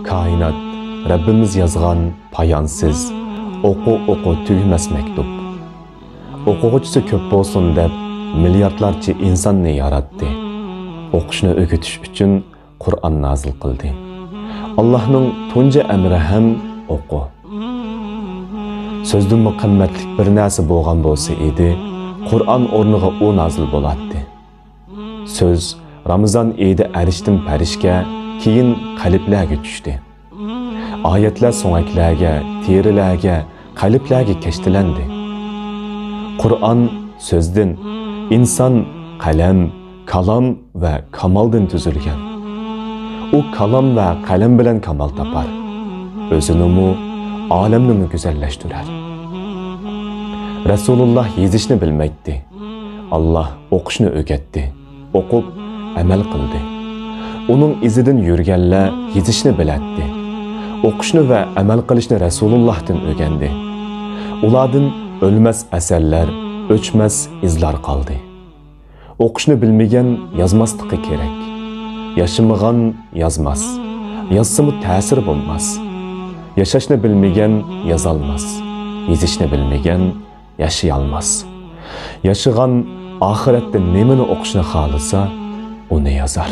Kainat Rabbimiz yazgan payansız, oku tügmez mektup. O'quvchisi ko'p bo'lsin deb milliardlarcha insonni yaratdi. O'qishni o'rgatish uchun Qur'on nazil qildi. Allohning tunji amri ham o'qu. So'zdan qimmatli bir narsa bo'lgan bo'lsa edi, Qur'on o'rniga u nazil bo'ladi. Söz Ramazon oyida arishdan farishga, keyin qalblarga tushdi. Oyatlar so'ngaklarga, terilarga, qalblarga kashtilandi. Qur'on so'zdan, inson qalam, kalom va kamoldan tuzilgan. U kalom va qalam bilan kamol topar. O'zini olamni go'zallashtirar. Rasululloh yezishni bilmaydi. Alloh o'qishni o'rgatdi. O'qib amal qildi. Uning izidan yurganlar yezishni biladi. O'qishni va amal qilishni Rasulullohdan o'rgandi. Ulardan o'lmas asarlar, o'chmas izlar qoldi. O'qishni bilmagan yozmasligi kerak. Yashamagan yozmas. Yozsimi ta'sir bo'lmas. Yashashni bilmagan yozolmas. Yezishni bilmagan yashay olmas. Yashagan oxiratda nimani o'qishni xohlasa, uni yozar.